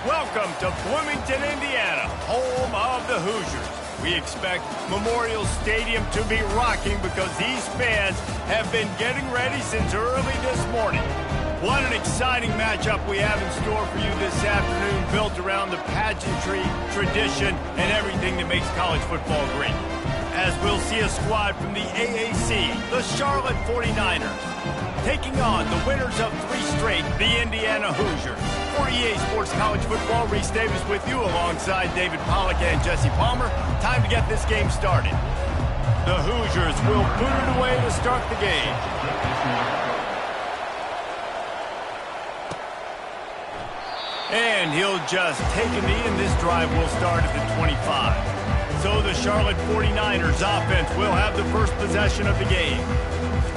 Welcome to Bloomington, Indiana, home of the Hoosiers. We expect Memorial Stadium to be rocking because these fans have been getting ready since early this morning. What an exciting matchup we have in store for you this afternoon, built around the pageantry, tradition, and everything that makes college football great. As we'll see a squad from the AAC, the Charlotte 49ers, taking on the winners of 3 straight, the Indiana Hoosiers. For EA Sports College Football, Reese Davis with you alongside David Pollack and Jesse Palmer. Time to get this game started. The Hoosiers will boot it away to start the game. And he'll just take a knee, and this drive will start at the 25. So the Charlotte 49ers offense will have the first possession of the game.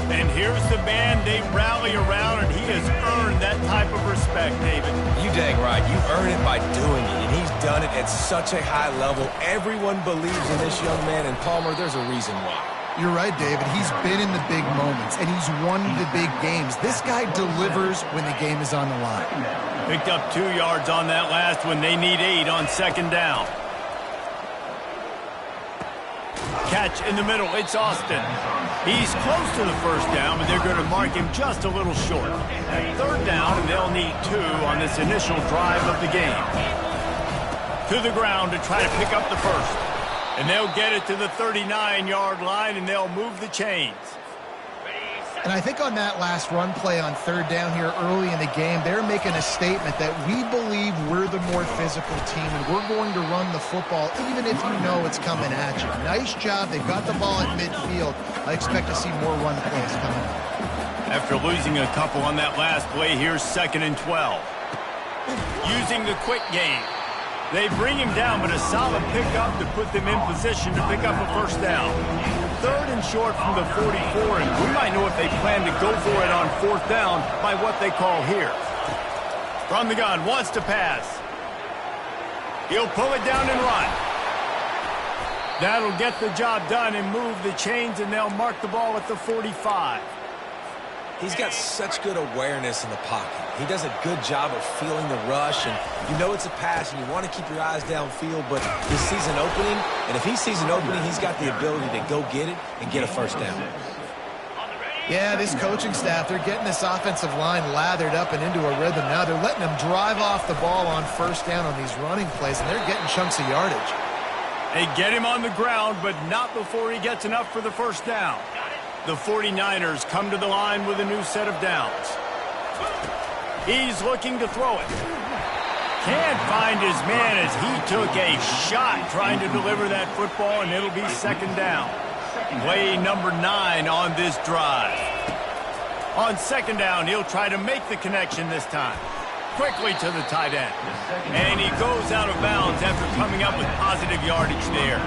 And here's the man they rally around, and he has earned that type of respect, David. You dang right. You earn it by doing it, and he's done it at such a high level. Everyone believes in this young man, and Palmer, there's a reason why. You're right, David. He's been in the big moments, and he's won the big games. This guy delivers when the game is on the line. Picked up 2 yards on that last one. They need 8 on second down. Catch in the middle. It's Austin. He's close to the first down, but they're going to mark him just a little short. Third down, and they'll need 2 on this initial drive of the game. To the ground to try to pick up the first. And they'll get it to the 39-yard line, and they'll move the chains. And I think on that last run play on third down here early in the game, they're making a statement that we believe we're the more physical team, and we're going to run the football even if you know it's coming at you. Nice job. They've got the ball at midfield. I expect to see more run plays coming up. After losing a couple on that last play, here's 2nd and 12. Using the quick game. They bring him down, but a solid pickup to put them in position to pick up a first down. 3rd and short from the 44, and we might know if they plan to go for it on 4th down by what they call here. From the gun, wants to pass. He'll pull it down and run. That'll get the job done and move the chains, and they'll mark the ball at the 45. He's got such good awareness in the pocket. He does a good job of feeling the rush, and you know it's a pass, and you want to keep your eyes downfield, but he sees an opening, and if he sees an opening, he's got the ability to go get it and get a first down. Yeah, this coaching staff, they're getting this offensive line lathered up and into a rhythm now. They're letting them drive off the ball on first down on these running plays, and they're getting chunks of yardage. They get him on the ground, but not before he gets enough for the first down. The 49ers come to the line with a new set of downs. He's looking to throw it. Can't find his man as he took a shot trying to deliver that football, and it'll be 2nd down. Play number 9 on this drive. On 2nd down, he'll try to make the connection this time. Quickly to the tight end. And he goes out of bounds after coming up with positive yardage there.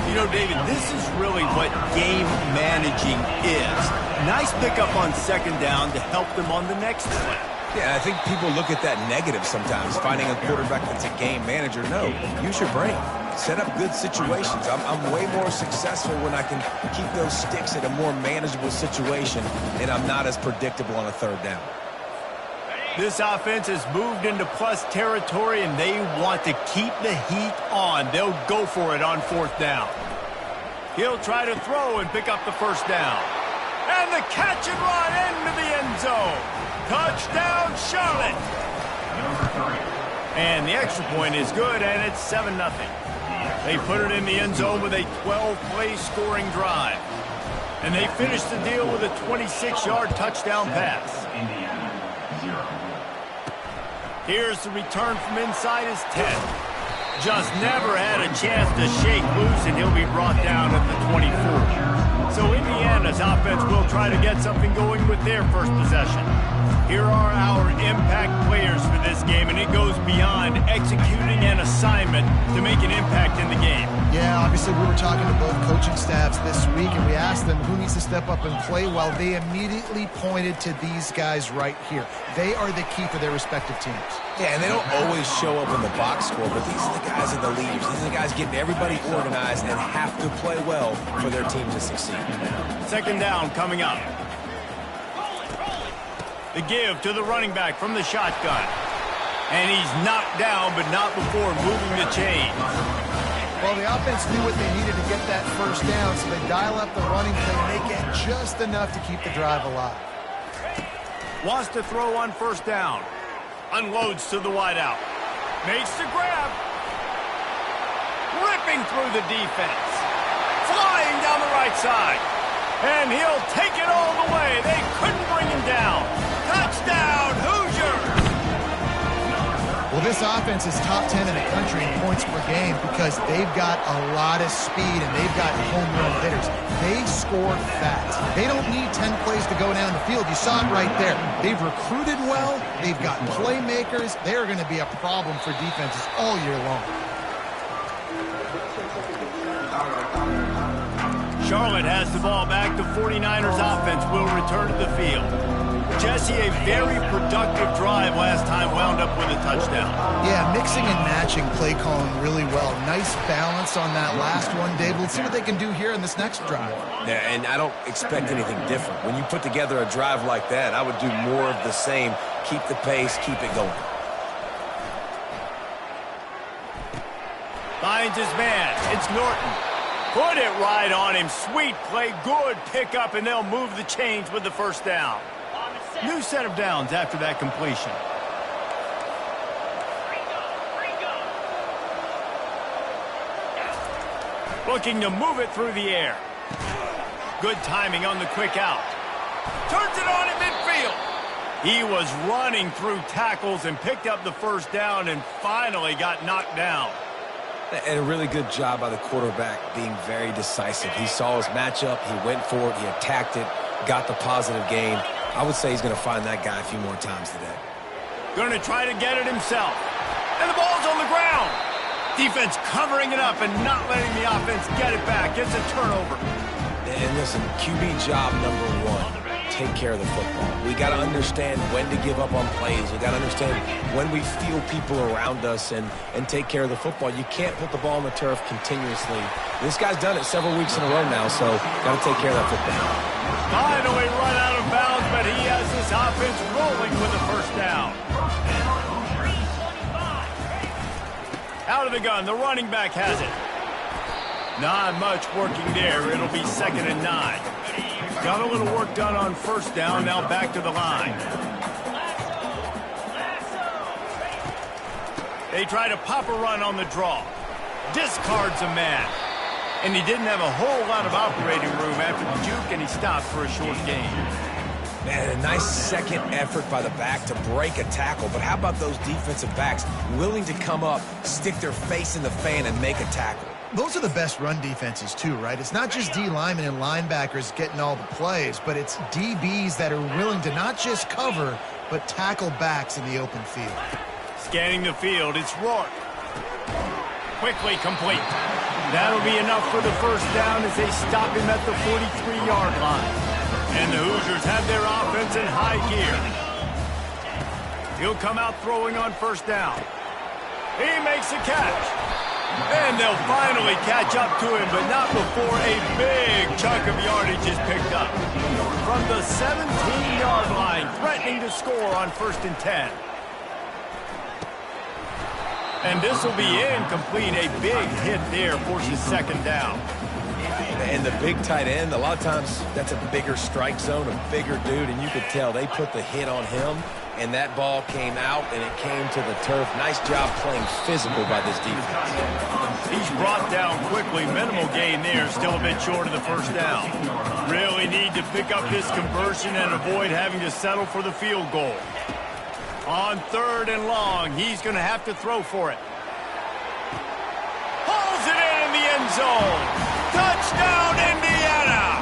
You know, David, this is really what game managing is. Nice pickup on 2nd down to help them on the next play. Yeah, I think people look at that negative sometimes, finding a quarterback that's a game manager. No, use your brain. Set up good situations. I'm way more successful when I can keep those sticks at a more manageable situation, and I'm not as predictable on a 3rd down. This offense has moved into plus territory, and they want to keep the heat on. They'll go for it on 4th down. He'll try to throw and pick up the first down. And the catch and run into the end zone. Touchdown, Charlotte. And the extra point is good, and it's 7-0. They put it in the end zone with a 12-play scoring drive. And they finish the deal with a 26-yard touchdown pass. Here's the return from inside his 10. Just never had a chance to shake loose, and he'll be brought down at the 24. So Indiana's offense will try to get something going with their first possession. Here are our impact players for this game, and it goes beyond executing an assignment to make an impact in the game. Yeah, obviously we were talking to both coaching staffs this week, and we asked them who needs to step up and play well. They immediately pointed to these guys right here. They are the key for their respective teams. Yeah, and they don't always show up in the box score, but these are the guys that are the leaders. These are the guys getting everybody organized and have to play well for their team to succeed. 2nd down coming up. The give to the running back from the shotgun. And he's knocked down, but not before moving the chain. Well, the offense knew what they needed to get that first down, so they dial up the running play and they get just enough to keep the drive alive. Wants to throw on first down. Unloads to the wideout. Makes the grab. Ripping through the defense. Flying down the right side. And he'll take it all the way. They couldn't bring him down. Touchdown, Hoosiers! Well, this offense is top 10 in the country in points per game because they've got a lot of speed and they've got home run hitters. They score fast. They don't need 10 plays to go down the field. You saw it right there. They've recruited well. They've got playmakers. They are going to be a problem for defenses all year long. Charlotte has the ball back. The 49ers offense will return to the field. Jesse, a very productive drive last time, wound up with a touchdown. Yeah, mixing and matching play calling really well. Nice balance on that last one, Dave. Let's see what they can do here in this next drive. Yeah, and I don't expect anything different. When you put together a drive like that, I would do more of the same. Keep the pace, keep it going. Finds his man. It's Norton. Put it right on him. Sweet play. Good pickup, and they'll move the chains with the first down. New set of downs after that completion. Looking to move it through the air. Good timing on the quick out. Turns it on in midfield. He was running through tackles and picked up the first down and finally got knocked down. And a really good job by the quarterback being very decisive. He saw his matchup, he went for it, he attacked it, got the positive gain. I would say he's going to find that guy a few more times today. Going to try to get it himself. And the ball's on the ground. Defense covering it up and not letting the offense get it back. Gets a turnover. And listen, QB job number one, take care of the football. We got to understand when to give up on plays. We got to understand when we feel people around us and take care of the football. You can't put the ball on the turf continuously. This guy's done it several weeks in a row now, so got to take care of that football. Finally run out of bounds, but he has this offense rolling with the first down. Out of the gun, the running back has it. Not much working there. It'll be 2nd and 9. Got a little work done on first down, now back to the line. They try to pop a run on the draw. Discards a man. And he didn't have a whole lot of operating room after the juke, and he stopped for a short gain. Man, a nice second effort by the back to break a tackle. But how about those defensive backs willing to come up, stick their face in the fan, and make a tackle? Those are the best run defenses too, right? It's not just D linemen and linebackers getting all the plays, but it's DBs that are willing to not just cover, but tackle backs in the open field. Scanning the field, it's Rourke. Quickly complete. That'll be enough for the first down as they stop him at the 43-yard line. And the Hoosiers have their offense in high gear. He'll come out throwing on first down. He makes a catch. And they'll finally catch up to him, but not before a big chunk of yardage is picked up. From the 17-yard line, threatening to score on 1st and 10. And this will be incomplete. A big hit there forces 2nd down. And the big tight end, a lot of times that's a bigger strike zone, a bigger dude, and you could tell they put the hit on him, and that ball came out, and it came to the turf. Nice job playing physical by this defense. He's brought down quickly. Minimal gain there, still a bit short of the first down. Really need to pick up this conversion and avoid having to settle for the field goal. On 3rd and long, he's going to have to throw for it. Pulls it in the end zone. Touchdown, Indiana!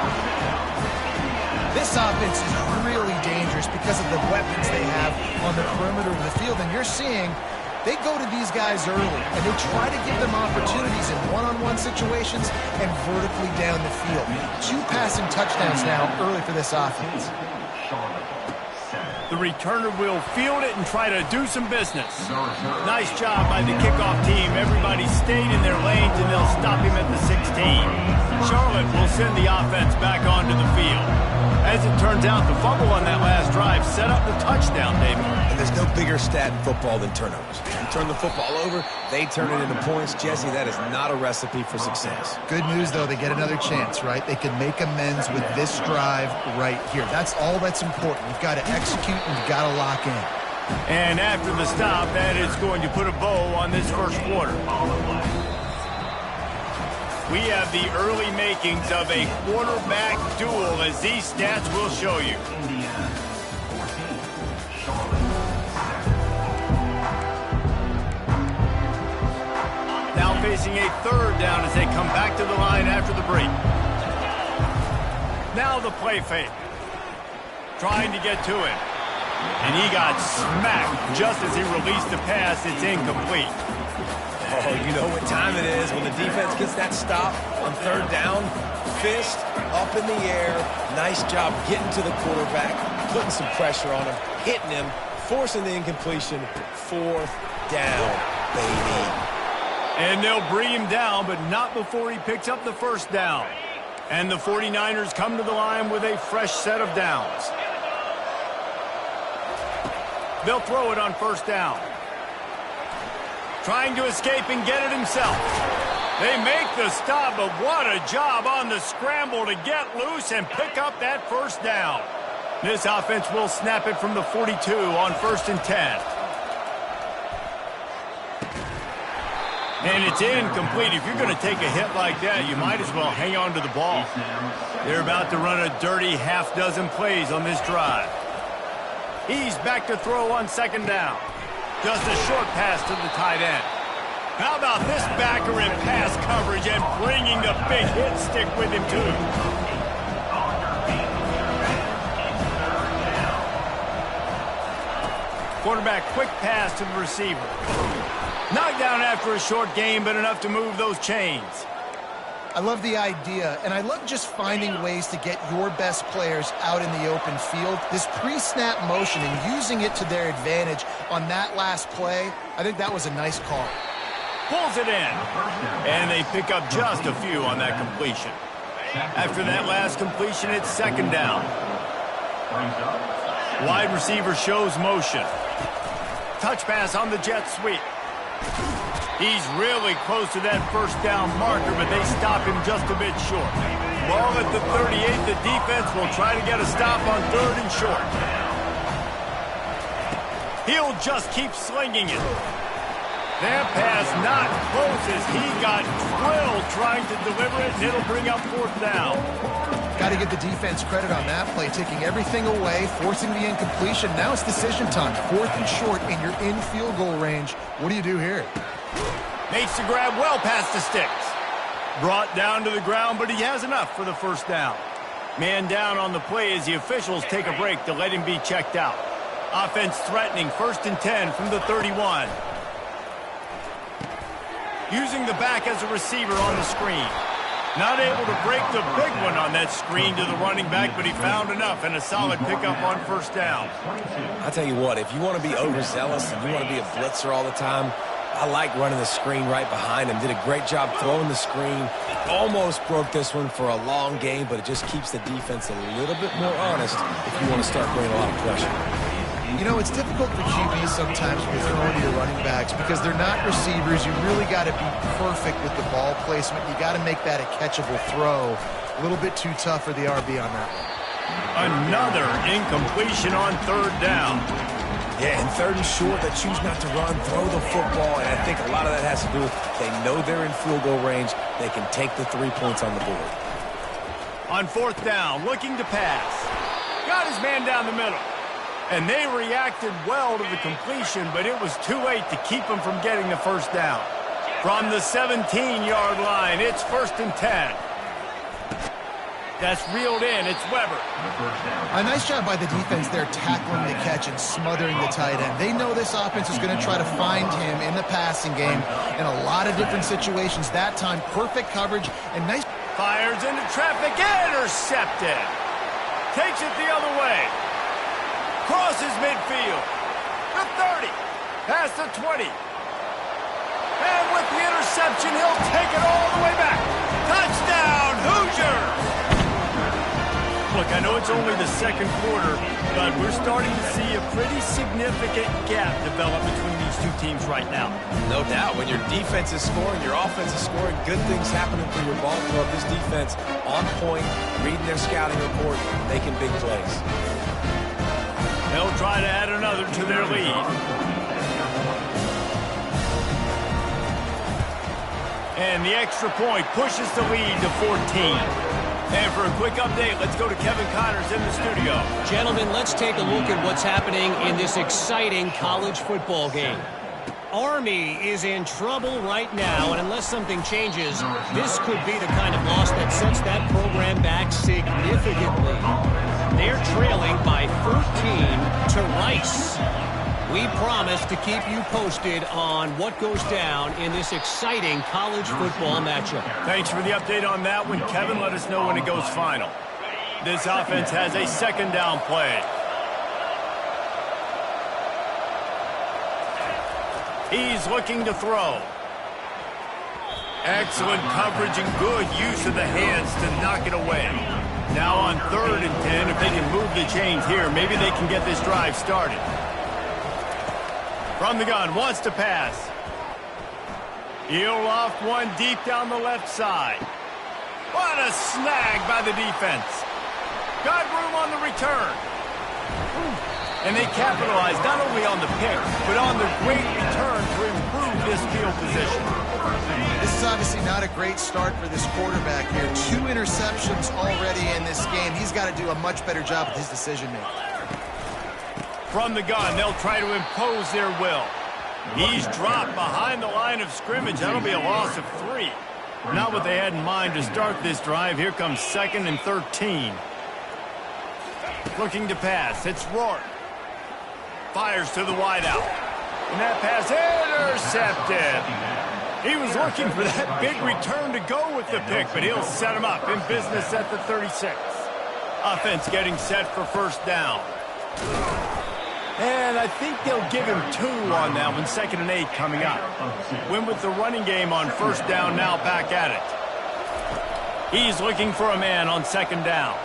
This offense is really dangerous because of the weapons they have on the perimeter of the field. And you're seeing they go to these guys early, and they try to give them opportunities in one-on-one situations and vertically down the field. 2 passing touchdowns now early for this offense. The returner will field it and try to do some business. Nice job by the kickoff team. Everybody stayed in their lanes, and they'll stop him at the 16. Charlotte will send the offense back onto the field. As it turns out, the fumble on that last drive set up the touchdown, David. And there's no bigger stat in football than turnovers. You turn the football over, they turn it into points. Jesse, that is not a recipe for success. Good news, though, they get another chance, right? They can make amends with this drive right here. That's all that's important. You've got to execute and you've got to lock in. And after the stop, that is going to put a bow on this first quarter. We have the early makings of a quarterback duel, as these stats will show you. Now facing a third down as they come back to the line after the break. Now the play fake. Trying to get to it. And he got smacked just as he released the pass. It's incomplete. Oh, you know what time it is when the defense gets that stop on third down. Fist up in the air. Nice job getting to the quarterback, putting some pressure on him, hitting him, forcing the incompletion. Fourth down, baby. And they'll bring him down, but not before he picks up the first down. And the 49ers come to the line with a fresh set of downs. They'll throw it on first down. Trying to escape and get it himself. They make the stop, but what a job on the scramble to get loose and pick up that first down. This offense will snap it from the 42 on 1st and 10. And it's incomplete. If you're going to take a hit like that, you might as well hang on to the ball. They're about to run a dirty half-dozen plays on this drive. He's back to throw on second down. Just a short pass to the tight end. How about this backer in pass coverage and bringing the big hit stick with him, too? Quarterback, quick pass to the receiver. Knocked down after a short game, but enough to move those chains. I love the idea, and I love just finding ways to get your best players out in the open field. This pre-snap motion and using it to their advantage on that last play, I think that was a nice call. Pulls it in, and they pick up just a few on that completion. After that last completion, it's second down. Wide receiver shows motion. Touch pass on the jet sweep. He's really close to that first down marker, but they stop him just a bit short. Ball at the 38. The defense will try to get a stop on third and short. He'll just keep slinging it. That pass not close as he got drilled trying to deliver it, and it'll bring up fourth down. Got to give the defense credit on that play, taking everything away, forcing the incompletion. Now it's decision time. 4th and short, and you're in field goal range. What do you do here? Makes the grab well past the sticks. Brought down to the ground, but he has enough for the first down. Man down on the play as the officials take a break to let him be checked out. Offense threatening 1st and 10 from the 31. Using the back as a receiver on the screen. Not able to break the big one on that screen to the running back, but he found enough and a solid pickup on first down. I'll tell you what, if you want to be overzealous and you want to be a blitzer all the time, I like running the screen right behind him. Did a great job throwing the screen. Almost broke this one for a long game, but it just keeps the defense a little bit more honest if you want to start bringing a lot of pressure. You know, it's difficult for QBs sometimes when you're throwing to your running backs because they're not receivers. You really got to be perfect with the ball placement. You got to make that a catchable throw. A little bit too tough for the RB on that one. Another incompletion on third down. Yeah, and 3rd and short, they choose not to run, throw the football, and I think a lot of that has to do with they know they're in field goal range. They can take the 3 points on the board. On 4th down, looking to pass. Got his man down the middle. And they reacted well to the completion, but it was too late to keep them from getting the first down. From the 17-yard line, it's 1st and 10. That's reeled in. It's Weber. A nice job by the defense there tackling the catch and smothering the tight end. They know this offense is going to try to find him in the passing game in a lot of different situations. That time, perfect coverage and nice. Fires into traffic. Intercepted. Takes it the other way. Crosses midfield. The 30. Past the 20. And with the interception, he'll take it all the way back. Touchdown, Hoosiers! Look, I know it's only the second quarter, but we're starting to see a pretty significant gap develop between these two teams right now. No doubt. When your defense is scoring, your offense is scoring, good things happening for your ball club. This defense on point, reading their scouting report, making big plays. They'll try to add another to their lead. And the extra point pushes the lead to 14. And for a quick update, let's go to Kevin Connors in the studio. Gentlemen, let's take a look at what's happening in this exciting college football game. Army is in trouble right now, and unless something changes, this could be the kind of loss that sets that program back significantly. They're trailing by 13 to Rice. We promise to keep you posted on what goes down in this exciting college football matchup. Thanks for the update on that one, Kevin. Let us know when it goes final. This offense has a second down play. He's looking to throw. Excellent coverage and good use of the hands to knock it away. Now on 3rd and 10, if they can move the chains here, maybe they can get this drive started. From the gun, wants to pass. He'll loft one deep down the left side. What a snag by the defense. Got room on the return. And they capitalized not only on the pick, but on the great return to improve this field position. This is obviously not a great start for this quarterback here. 2 interceptions already in this game. He's got to do a much better job with his decision-making. From the gun, they'll try to impose their will. He's dropped behind the line of scrimmage. That'll be a loss of 3. Not what they had in mind to start this drive. Here comes 2nd and 13. Looking to pass. It's Rourke. Fires to the wideout. And that pass intercepted. He was looking for that big return to go with the pick, but he'll set him up in business at the 36. Offense getting set for first down. And I think they'll give him 2 on that one. 2nd and 8 coming up. Win with the running game on first down, now back at it. He's looking for a man on 2nd down.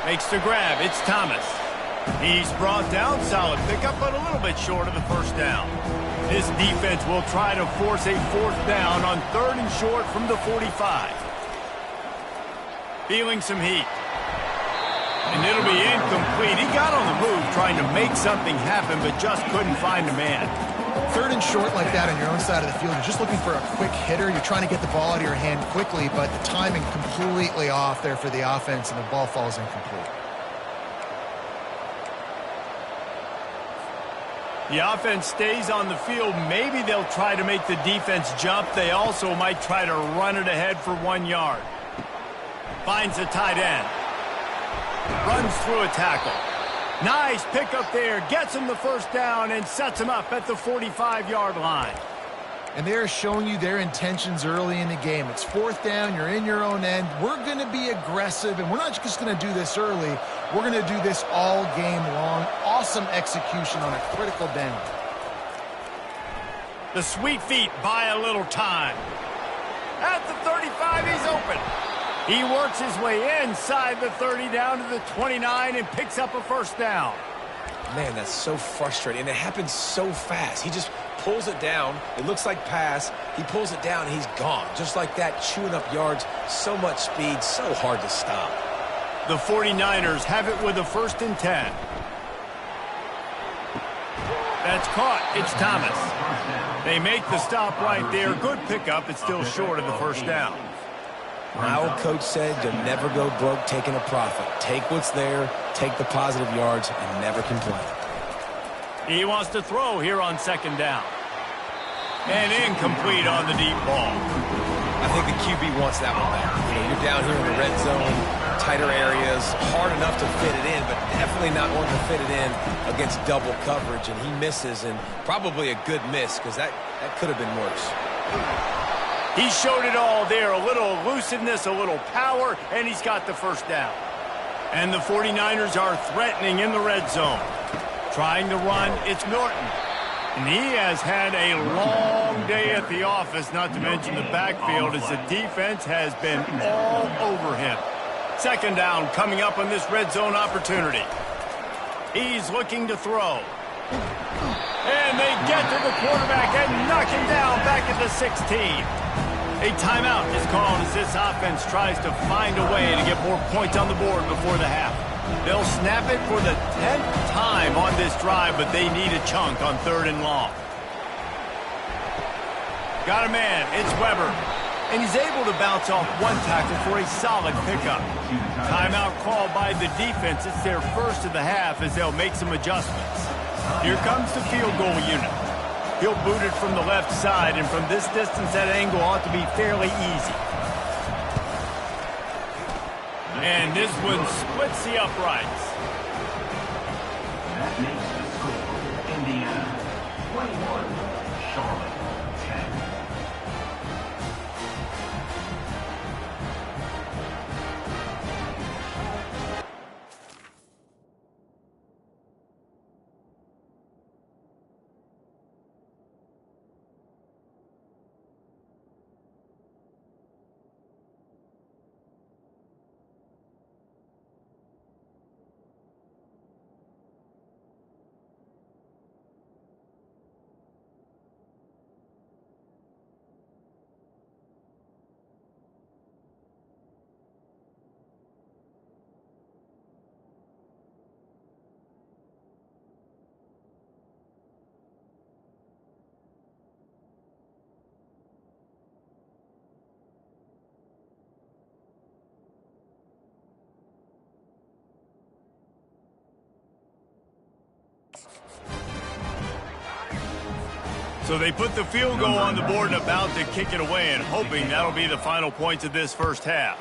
Makes the grab. It's Thomas. He's brought down. Solid pickup, but a little bit short of the first down. This defense will try to force a 4th down on 3rd and short from the 45. Feeling some heat. And it'll be incomplete. He got on the move trying to make something happen, but just couldn't find a man. 3rd and short like that on your own side of the field. You're just looking for a quick hitter. You're trying to get the ball out of your hand quickly, but the timing completely off there for the offense, and the ball falls incomplete. The offense stays on the field. Maybe they'll try to make the defense jump. They also might try to run it ahead for 1 yard. Finds a tight end. Runs through a tackle. Nice pickup there. Gets him the first down and sets him up at the 45-yard line. And they're showing you their intentions early in the game. It's 4th down. You're in your own end. We're going to be aggressive, and we're not just going to do this early. We're going to do this all game long. Awesome execution on a critical down. The sweet feet buy a little time. At the 35, he's open. He works his way inside the 30 down to the 29 and picks up a first down. Man, that's so frustrating. And it happens so fast. He just pulls it down. It looks like pass. He pulls it down, and he's gone. Just like that, chewing up yards. So much speed, so hard to stop. The 49ers have it with a 1st and 10. That's caught. It's Thomas. They make the stop right there. Good pickup. It's still short of the first down. My old coach said you'll never go broke taking a profit. Take what's there, take the positive yards, and never complain. He wants to throw here on 2nd down. And incomplete on the deep ball. I think the QB wants that one back. You know, you're down here in the red zone, tighter areas, hard enough to fit it in, but definitely not going to fit it in against double coverage, and he misses, and probably a good miss because that could have been worse. He showed it all there, a little elusiveness, a little power, and he's got the first down. And the 49ers are threatening in the red zone. Trying to run, it's Norton. And he has had a long day at the office, not to mention the backfield, as the defense has been all over him. Second down coming up on this red zone opportunity. He's looking to throw. And they get to the quarterback and knock him down back at the 16. A timeout is called as this offense tries to find a way to get more points on the board before the half. They'll snap it for the 10th time on this drive, but they need a chunk on 3rd and long. Got a man, it's Weber. And he's able to bounce off one tackle for a solid pickup. Timeout called by the defense. It's their first of the half as they'll make some adjustments. Here comes the field goal unit. He'll boot it from the left side, and from this distance, that angle ought to be fairly easy. And this one splits the uprights. That makes the score Indiana 21, Charlotte 10. So they put the field goal on the board and about to kick it away, and hoping that'll be the final points of this first half.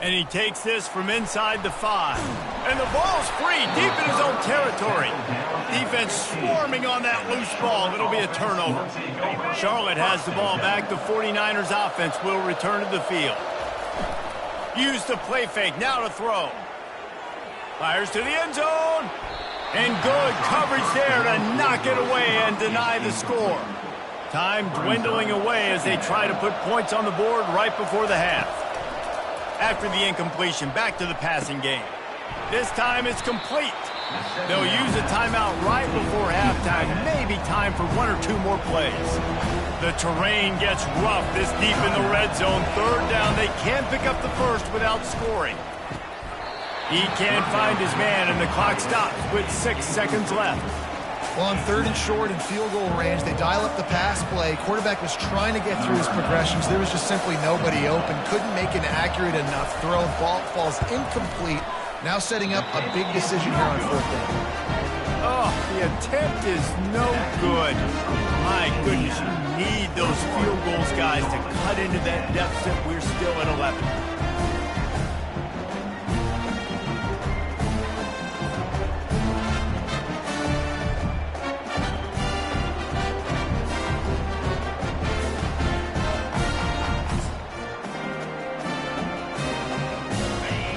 And he takes this from inside the 5. And the ball's free deep in his own territory. Defense swarming on that loose ball. It'll be a turnover. Charlotte has the ball back. The 49ers offense will return to the field. Use the play fake. Now to throw. Fires to the end zone. And good coverage there to knock it away and deny the score. Time dwindling away as they try to put points on the board right before the half. After the incompletion, back to the passing game. This time it's complete. They'll use a timeout right before halftime. Maybe time for 1 or 2 more plays. The terrain gets rough this deep in the red zone. 3rd down, they can't pick up the first without scoring. He can't find his man, and the clock stops with 6 seconds left. Well, on 3rd and short and field goal range, they dial up the pass play. Quarterback was trying to get through his progressions. There was just simply nobody open. Couldn't make an accurate enough throw. Ball falls incomplete. Now setting up a big decision here on 4th down. Oh, the attempt is no good. My goodness, you need those field goals, guys, to cut into that deficit. We're still at 11.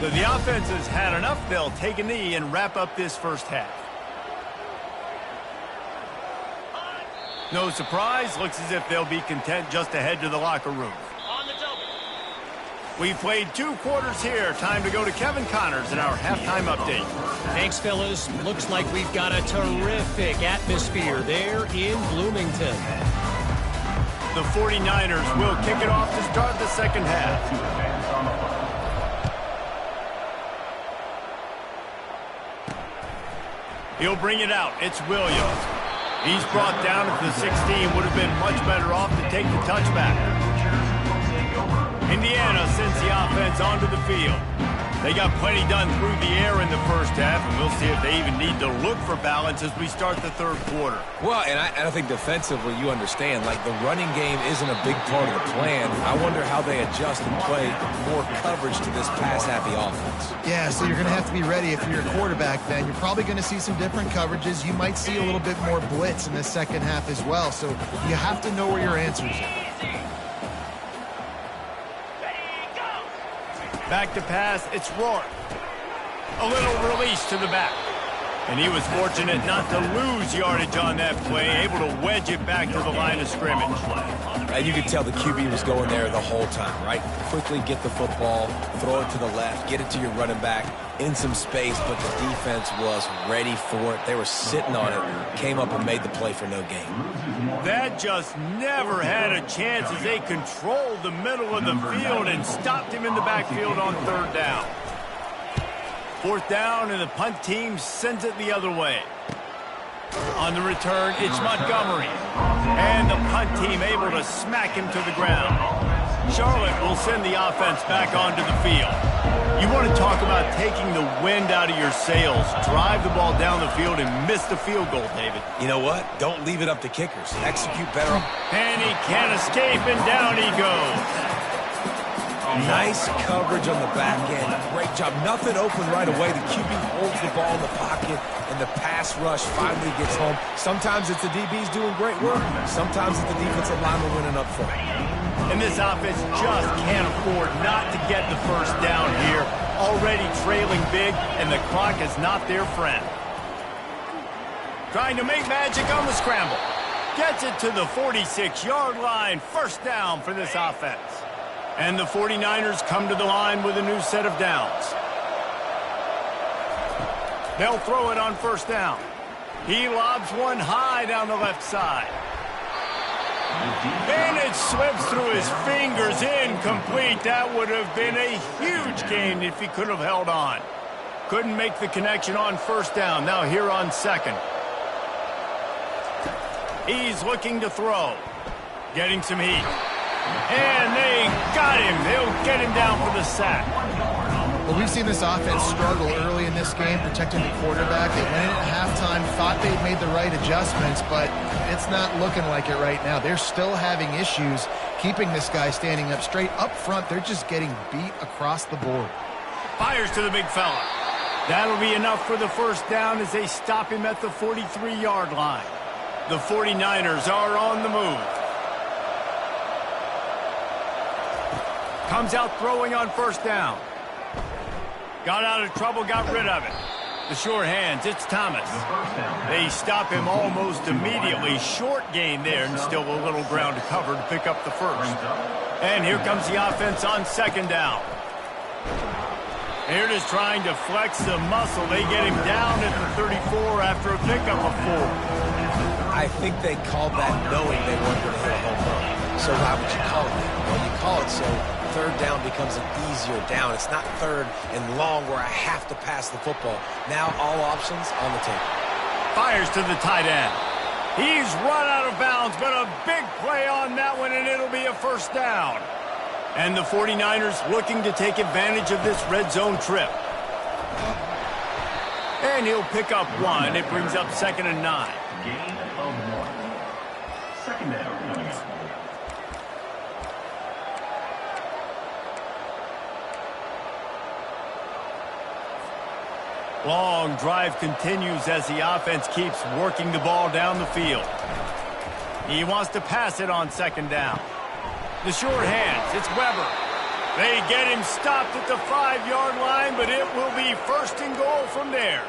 So the offense has had enough. They'll take a knee and wrap up this first half. No surprise. Looks as if they'll be content just to head to the locker room. We played 2 quarters here. Time to go to Kevin Connors in our halftime update. Thanks, fellas. Looks like we've got a terrific atmosphere there in Bloomington. The 49ers will kick it off to start the second half. He'll bring it out. It's Williams. He's brought down at the 16. Would have been much better off to take the touchback. Indiana sends the offense onto the field. They got plenty done through the air in the first half, and we'll see if they even need to look for balance as we start the 3rd quarter. Well, and I think defensively, you understand, like the running game isn't a big part of the plan. I wonder how they adjust and play more coverage to this pass-happy offense. Yeah, so you're going to have to be ready if you're a quarterback then. You're probably going to see some different coverages. You might see a little bit more blitz in the second half as well, so you have to know where your answers are. Back to pass, it's Rourke. A little release to the back. And he was fortunate not to lose yardage on that play, able to wedge it back to the line of scrimmage. And you could tell the QB was going there the whole time, right? Quickly get the football, throw it to the left, get it to your running back in some space, but the defense was ready for it. They were sitting on it, came up and made the play for no gain. That just never had a chance as they controlled the middle of the field and stopped him in the backfield on third down. Fourth down, and the punt team sends it the other way. On the return, it's Montgomery. And the punt team able to smack him to the ground. Charlotte will send the offense back onto the field. You want to talk about taking the wind out of your sails. Drive the ball down the field and miss the field goal, David. You know what? Don't leave it up to kickers. Execute better. And he can't escape, and down he goes. Nice coverage on the back end. Great job. Nothing open right away. The QB holds the ball in the pocket, and the pass rush finally gets home. Sometimes it's the DBs doing great work. Sometimes it's the defensive lineman winning up front. And this offense just can't afford not to get the first down here. Already trailing big, and the clock is not their friend. Trying to make magic on the scramble. Gets it to the 46-yard line. First down for this offense. And the 49ers come to the line with a new set of downs. They'll throw it on first down. He lobs one high down the left side. And it slips through his fingers, incomplete. That would have been a huge gain if he could have held on. Couldn't make the connection on first down. Now here on second. He's looking to throw. Getting some heat. And they got him. They'll get him down for the sack. Well, we've seen this offense struggle early in this game, protecting the quarterback. They went in at halftime, thought they'd made the right adjustments, but it's not looking like it right now. They're still having issues keeping this guy standing up straight. Up front, they're just getting beat across the board. Fires to the big fella. That'll be enough for the first down as they stop him at the 43-yard line. The 49ers are on the move. Comes out throwing on first down. Got out of trouble, got rid of it. The sure hands, it's Thomas. They stop him almost immediately. Short gain there, and still a little ground to cover to pick up the first. And here comes the offense on second down. They're just trying to flex the muscle. They get him down at the 34 after a pickup of 4. I think they called that knowing they weren't going to hit a home run. So why would you call it that? Well, you call it so third down becomes an easier down. It's not third and long where I have to pass the football. Now all options on the table. Fires to the tight end. He's run out of bounds, but a big play on that one, and it'll be a first down. And the 49ers looking to take advantage of this red zone trip. And he'll pick up one. It brings up 2nd and 9. Gain of 1. Second down. Long drive continues as the offense keeps working the ball down the field. He wants to pass it on second down. The short hands, it's Weber. They get him stopped at the 5-yard line, but it will be first and goal from there.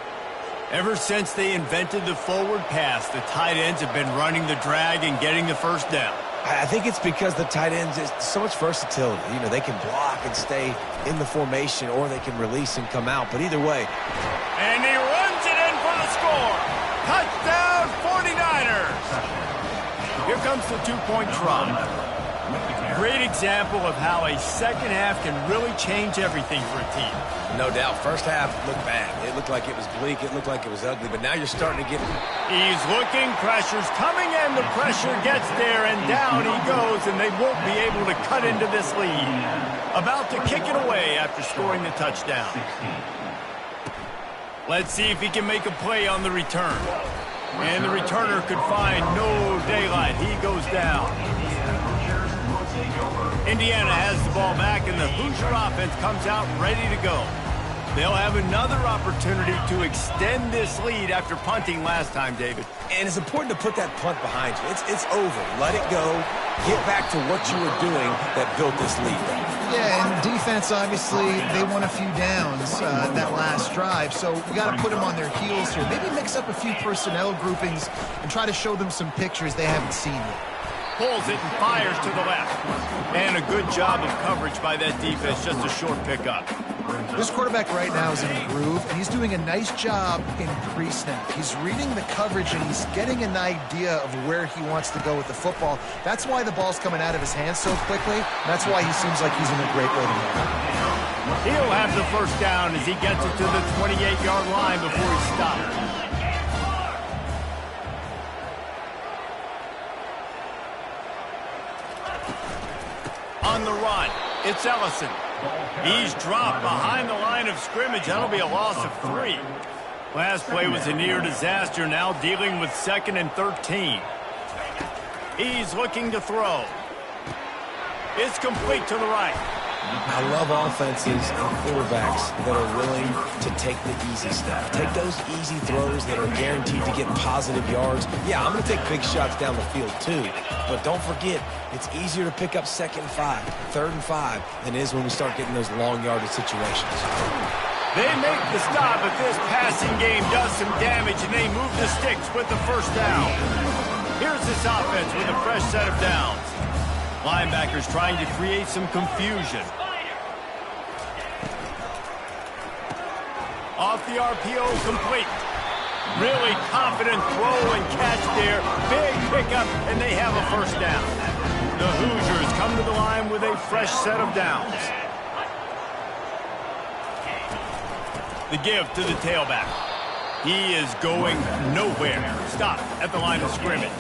Ever since they invented the forward pass, the tight ends have been running the drag and getting the first down. I think it's because the tight ends is so much versatility. You know, they can block and stay in the formation, or they can release and come out. But either way. And he runs it in for the score. Touchdown, 49ers. Here comes the two-point try. Great example of how a second half can really change everything for a team. No doubt. First half looked bad. It looked like it was bleak. It looked like it was ugly. But now you're starting to get... He's looking. Pressure's coming, and the pressure gets there, and down he goes, and they won't be able to cut into this lead. About to kick it away after scoring the touchdown. Let's see if he can make a play on the return. And the returner could find no daylight. He goes down. Indiana has the ball back, and the Hoosier offense comes out ready to go. They'll have another opportunity to extend this lead after punting last time, David. And it's important to put that punt behind you. It's over. Let it go. Get back to what you were doing that built this lead. Yeah, and defense, obviously, they won a few downs that last drive, so we got to put them on their heels here. Maybe mix up a few personnel groupings and try to show them some pictures they haven't seen yet. Pulls it and fires to the left. And a good job of coverage by that defense, just a short pickup. This quarterback right now is in a groove, and he's doing a nice job in pre-snap. He's reading the coverage, and he's getting an idea of where he wants to go with the football. That's why the ball's coming out of his hands so quickly. That's why he seems like he's in a great way to go. He'll have the first down as he gets it to the 28-yard line before he stops. On the run, it's Ellison. He's dropped behind the line of scrimmage. That'll be a loss of 3. Last play was a near disaster, now dealing with 2nd and 13. He's looking to throw. It's complete to the right. I love offenses and quarterbacks that are willing to take the easy stuff. Take those easy throws that are guaranteed to get positive yards. Yeah, I'm going to take big shots down the field too. But don't forget, it's easier to pick up 2nd and 5, 3rd and 5 than it is when we start getting those long yardage situations. They make the stop, but this passing game does some damage, and they move the sticks with the first down. Here's this offense with a fresh set of downs. Linebackers trying to create some confusion. Off the RPO, complete. Really confident throw and catch there. Big pickup, and they have a first down. The Hoosiers come to the line with a fresh set of downs. The give to the tailback. He is going nowhere. Stop at the line of scrimmage.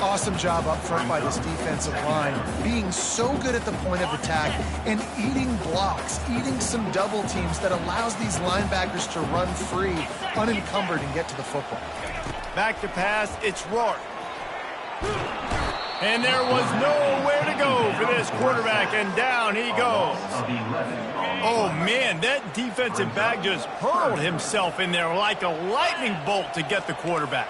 Awesome job up front by this defensive line, being so good at the point of attack and eating blocks, eating some double teams that allows these linebackers to run free, unencumbered, and get to the football. Back to pass, it's Rourke. And there was nowhere to go for this quarterback, and down he goes. Oh, man, that defensive back just hurled himself in there like a lightning bolt to get the quarterback.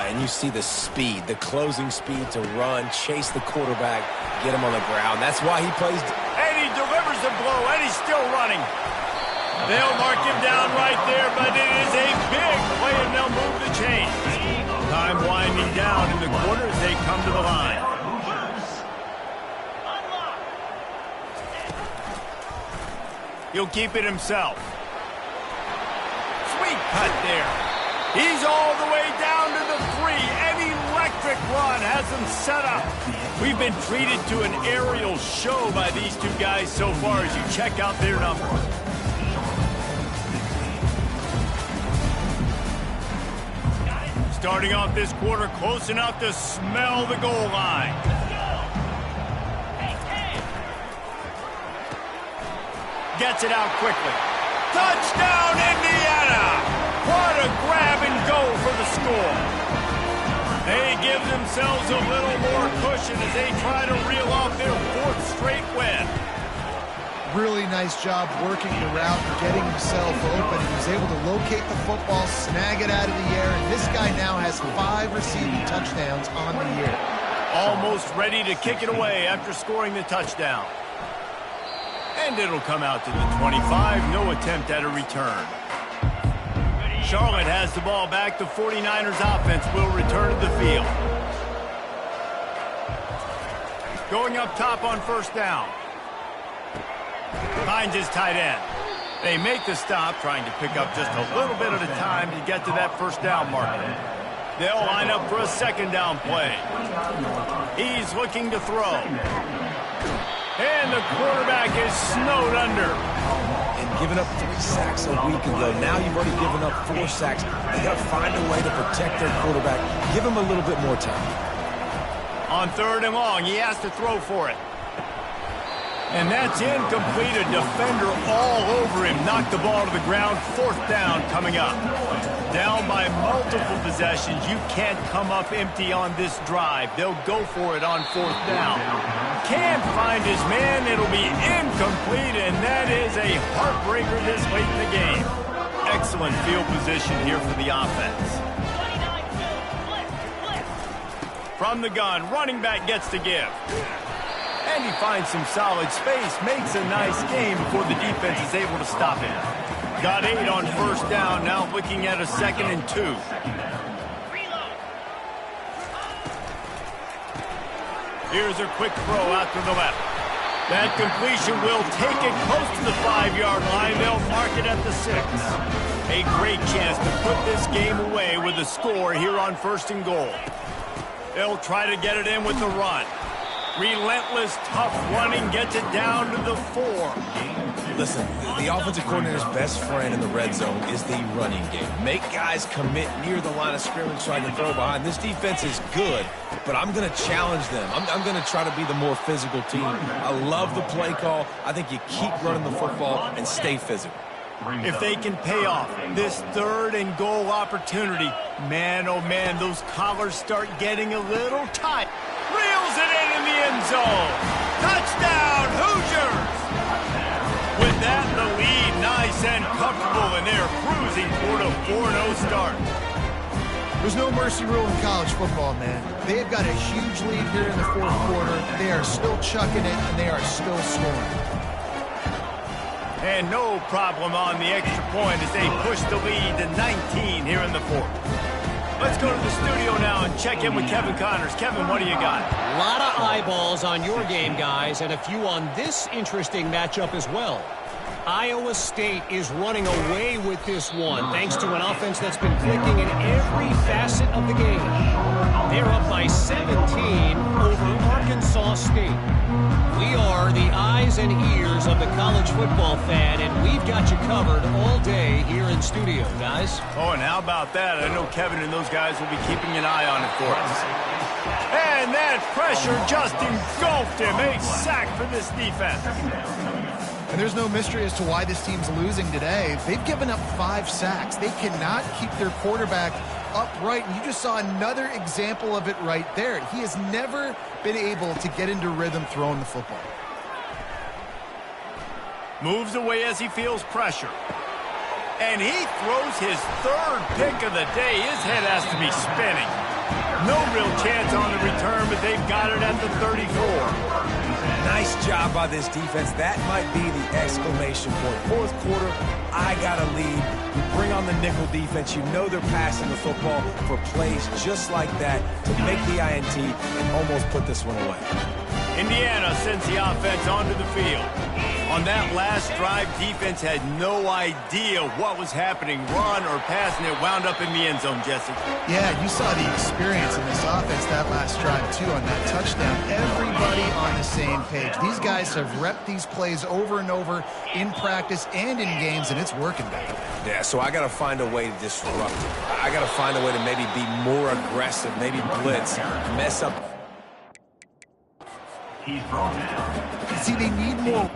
And you see the speed, the closing speed to run, chase the quarterback, get him on the ground. That's why he plays. And he delivers the blow, and he's still running. They'll mark him down right there, but it is a big play, and they'll move the chains. Time winding down in the quarter as they come to the line. He'll keep it himself. Sweet cut there. He's all the way down to the 3. An electric run has him set up. We've been treated to an aerial show by these two guys so far as you check out their numbers. Starting off this quarter close enough to smell the goal line. Gets it out quickly. Touchdown, Indiana! What a grab and go for the score. They give themselves a little more cushion as they try to reel off their 4th straight win. Really nice job working the route and getting himself open. He was able to locate the football, snag it out of the air, and this guy now has 5 receiving touchdowns on the year. Almost ready to kick it away after scoring the touchdown. And it'll come out to the 25. No attempt at a return. Charlotte has the ball back. The 49ers offense will return to the field. Going up top on first down. Finds his tight end. They make the stop, trying to pick up just a little bit at a time to get to that first down marker. They'll line up for a 2nd down play. He's looking to throw. And the quarterback is snowed under. And giving up 3 sacks a week ago. Now you've already given up 4 sacks. They got to find a way to protect their quarterback. Give him a little bit more time. On 3rd and long, he has to throw for it. And that's incomplete. A defender all over him. Knocked the ball to the ground. 4th down coming up. Down by multiple possessions. You can't come up empty on this drive. They'll go for it on 4th down. Can't find his man. It'll be incomplete, and that is a heartbreaker this late in the game. Excellent field position here for the offense. From the gun, running back gets to give. And he finds some solid space, makes a nice game before the defense is able to stop him. Got 8 on 1st down, now looking at a 2nd and 2. Here's a quick throw out to the left. That completion will take it close to the 5-yard line. They'll mark it at the 6. A great chance to put this game away with a score here on 1st and goal. They'll try to get it in with the run. Relentless, tough running gets it down to the 4. Listen, the offensive coordinator's best friend in the red zone is the running game. Make guys commit near the line of scrimmage so I can throw behind. This defense is good, but I'm going to challenge them. I'm going to try to be the more physical team. I love the play call. I think you keep running the football and stay physical. If they can pay off this 3rd and goal opportunity, man, oh man, those collars start getting a little tight. Reels it in the end zone. Touchdown, Hoosiers! With that, the lead nice and comfortable, and they're cruising toward a 4-0 start. There's no mercy rule in college football, man. They have got a huge lead here in the 4th quarter. They are still chucking it, and they are still scoring. And no problem on the extra point as they push the lead to 19 here in the 4th. Let's go to the studio now and check in with Kevin Connors. Kevin, what do you got? A lot of eyeballs on your game, guys, and a few on this interesting matchup as well. Iowa State is running away with this one, thanks to an offense that's been clicking in every facet of the game. They're up by 17 over Arkansas State. We are the eyes and ears of the college football fan, and we've got you covered all day here in studio, guys. Oh, and how about that? I know Kevin and those guys will be keeping an eye on it for us. And that pressure just engulfed him. A sack for this defense. And there's no mystery as to why this team's losing today. They've given up 5 sacks. They cannot keep their quarterback upright. And you just saw another example of it right there. He has never been able to get into rhythm throwing the football. Moves away as he feels pressure. And he throws his 3rd pick of the day. His head has to be spinning. No real chance on the return, but they've got it at the 34. Nice job by this defense. That might be the exclamation point. 4th quarter, I got a lead. You bring on the nickel defense. You know they're passing the football for plays just like that to make the INT and almost put this one away. Indiana sends the offense onto the field. On that last drive, defense had no idea what was happening, run or pass, and it wound up in the end zone, Jesse. Yeah, you saw the experience in this offense that last drive, too, on that touchdown. Everybody on the same page. These guys have repped these plays over and over in practice and in games, and it's working back there. Yeah, so I got to find a way to disrupt it. I got to find a way to maybe be more aggressive, maybe blitz, mess up. He's brought down. See, they need more.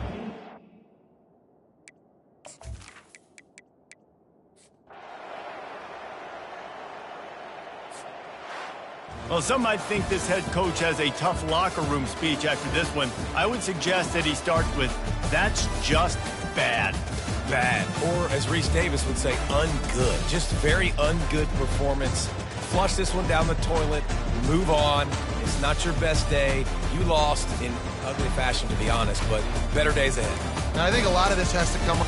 Well, some might think this head coach has a tough locker room speech after this one. I would suggest that he starts with, "That's just bad." Bad. Or, as Reese Davis would say, ungood. Just very ungood performance. Flush this one down the toilet. Move on. It's not your best day. You lost in ugly fashion, to be honest, but better days ahead. And I think a lot of this has to come